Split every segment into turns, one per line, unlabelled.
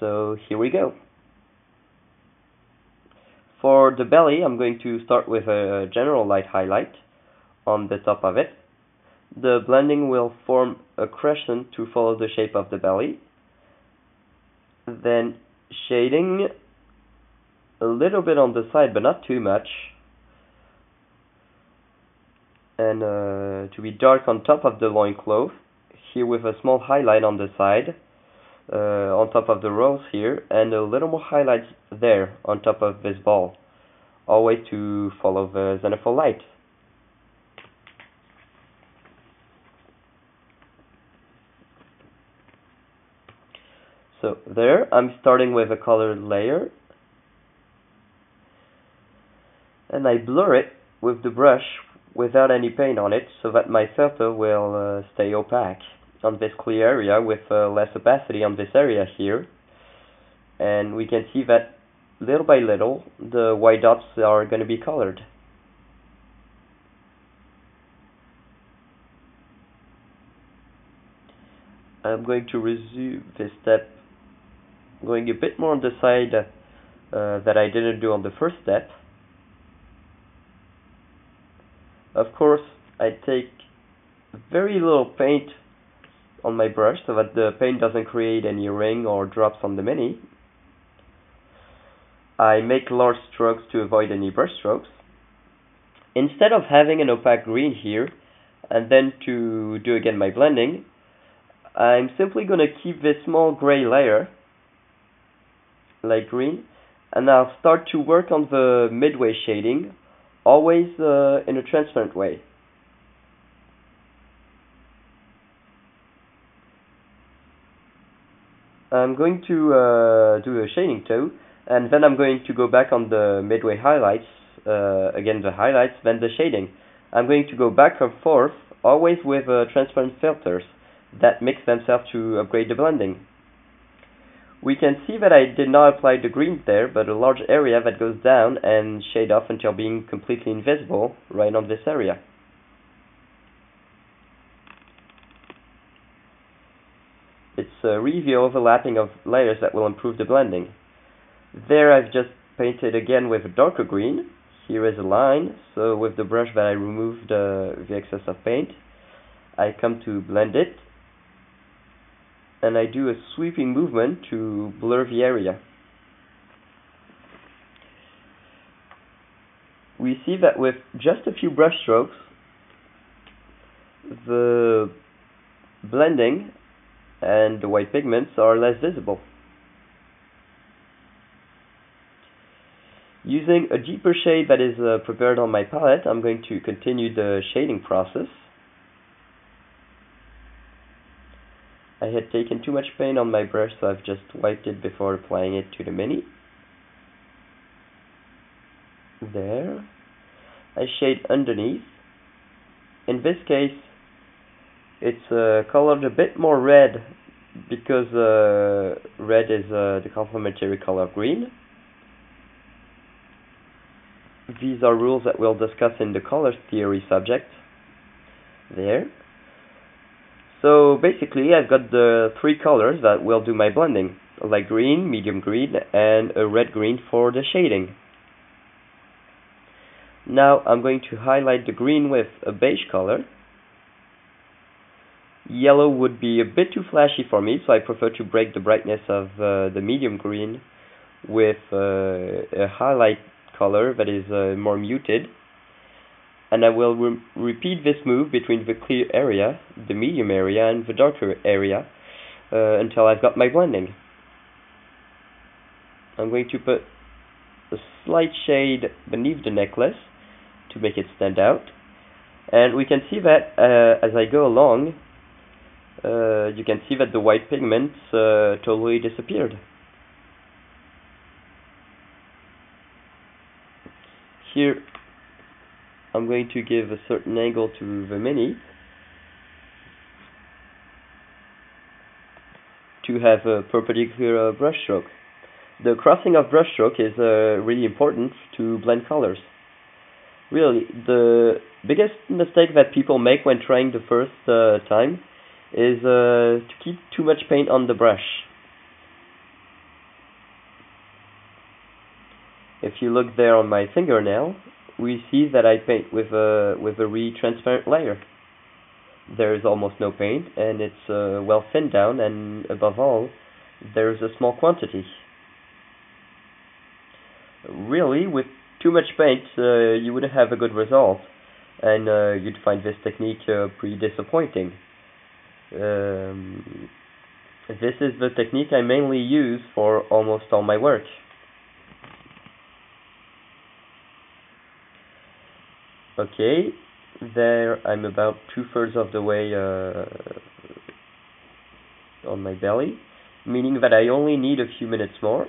So here we go. For the belly, I'm going to start with a general light highlight on the top of it. The blending will form a crescent to follow the shape of the belly. Then shading a little bit on the side, but not too much. And to be dark on top of the loincloth, here with a small highlight on the side, on top of the rose here, and a little more highlights there on top of this ball, always to follow the zenithal light. So there, I'm starting with a colored layer, and I blur it with the brush without any paint on it, so that my filter will stay opaque on this clear area with less opacity on this area here. And we can see that little by little the white dots are going to be colored. I'm going to resume this step, going a bit more on the side that I didn't do on the first step. Of course, I take very little paint on my brush so that the paint doesn't create any ring or drops on the mini. I make large strokes to avoid any brush strokes. Instead of having an opaque green here and then to do again my blending, I'm simply going to keep this small gray layer, light green, and I'll start to work on the midway shading, always in a transparent way. I'm going to do a shading too, and then I'm going to go back on the midway highlights, again the highlights, then the shading. I'm going to go back and forth, always with transparent filters that mix themselves to upgrade the blending. We can see that I did not apply the green there, but a large area that goes down and shade off until being completely invisible right on this area. It's really the overlapping of layers that will improve the blending. There I've just painted again with a darker green. Here is a line, so with the brush that I removed the excess of paint, I come to blend it, and I do a sweeping movement to blur the area. We see that with just a few brush strokes, the blending and the white pigments are less visible. Using a deeper shade that is prepared on my palette, I'm going to continue the shading process. I had taken too much paint on my brush, so I've just wiped it before applying it to the mini. There. I shade underneath. In this case, it's colored a bit more red because red is the complementary color of green. These are rules that we'll discuss in the color theory subject. There. So basically, I've got the three colors that will do my blending: a light green, medium green, and a red green for the shading. Now I'm going to highlight the green with a beige color. Yellow would be a bit too flashy for me, so I prefer to break the brightness of the medium green with a highlight color that is more muted. And I will repeat this move between the clear area, the medium area, and the darker area until I've got my blending. I'm going to put a slight shade beneath the necklace to make it stand out. And we can see that as I go along, you can see that the white pigments totally disappeared. Here, I'm going to give a certain angle to the mini to have a perpendicular brush stroke. The crossing of brush stroke is really important to blend colors. Really, the biggest mistake that people make when trying the first time is to keep too much paint on the brush. if you look there on my fingernail, we see that I paint with a really transparent layer. There is almost no paint, and it's well thinned down, and above all, there's a small quantity. Really, with too much paint, you wouldn't have a good result, and you'd find this technique pretty disappointing. This is the technique I mainly use for almost all my work. Okay, there I'm about 2/3 of the way on my belly, meaning that I only need a few minutes more.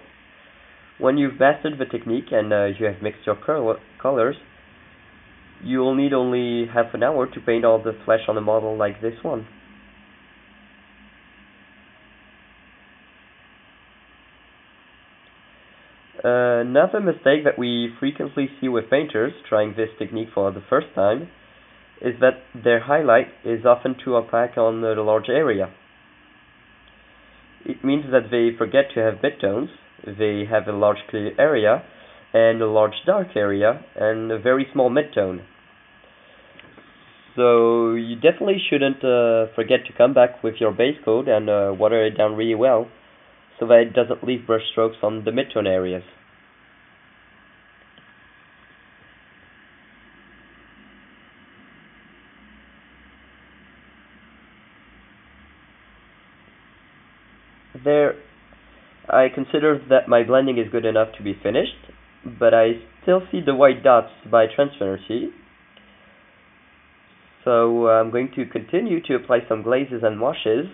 When you've mastered the technique and you have mixed your colors, you will need only half an hour to paint all the flesh on a model like this one. Another mistake that we frequently see with painters trying this technique for the first time is that their highlight is often too opaque on the large area. It means that they forget to have midtones. They have a large clear area and a large dark area and a very small midtone. So you definitely shouldn't forget to come back with your base coat and water it down really well so that it doesn't leave brush strokes on the midtone areas. There, I consider that my blending is good enough to be finished, but I still see the white dots by transparency. So I'm going to continue to apply some glazes and washes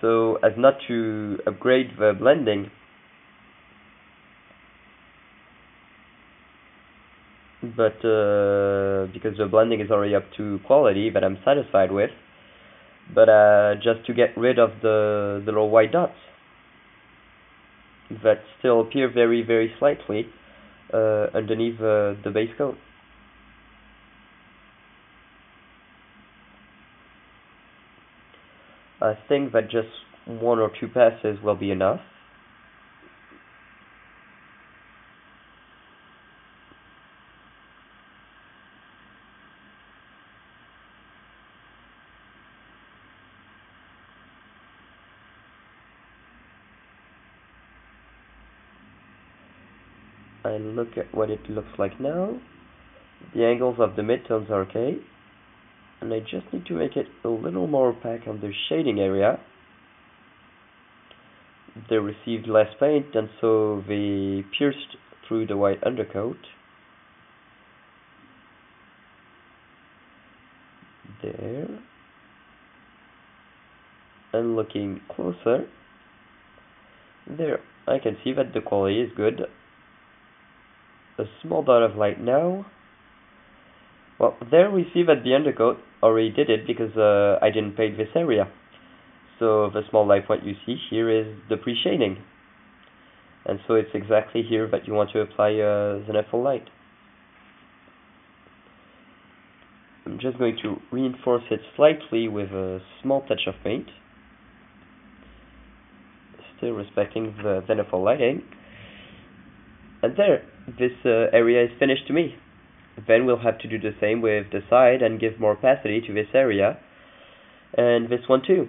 so as not to upgrade the blending. But because the blending is already up to quality that I'm satisfied with, but just to get rid of the little white dots that still appear very, very slightly underneath the base coat. I think that just 1 or 2 passes will be enough. And look at what it looks like now. The angles of the midtones are okay, and I just need to make it a little more opaque on the shading area. They received less paint, and so they pierced through the white undercoat. There. And looking closer, there, I can see that the quality is good. A small dot of light now. Well, there we see that the undercoat already did it because I didn't paint this area. So the small light what you see here is the pre-shading. And so it's exactly here that you want to apply the natural light. I'm just going to reinforce it slightly with a small touch of paint, still respecting the natural lighting. And there, this area is finished to me. Then we'll have to do the same with the side and give more opacity to this area, and this one too.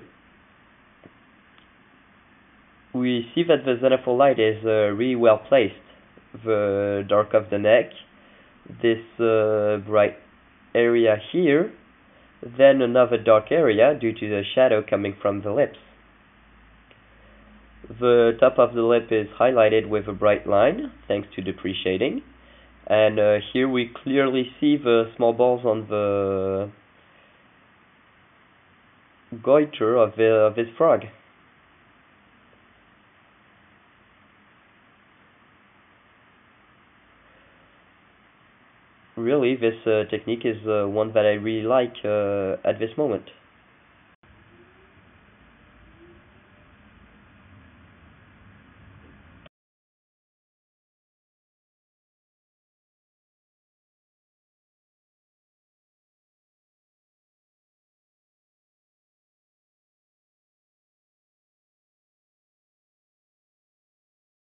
We see that the zenithal light is really well placed. The dark of the neck, this bright area here, then another dark area due to the shadow coming from the lips. The top of the lip is highlighted with a bright line, thanks to the pre-shading. And here we clearly see the small balls on the goiter of this frog. Really, this technique is one that I really like at this moment.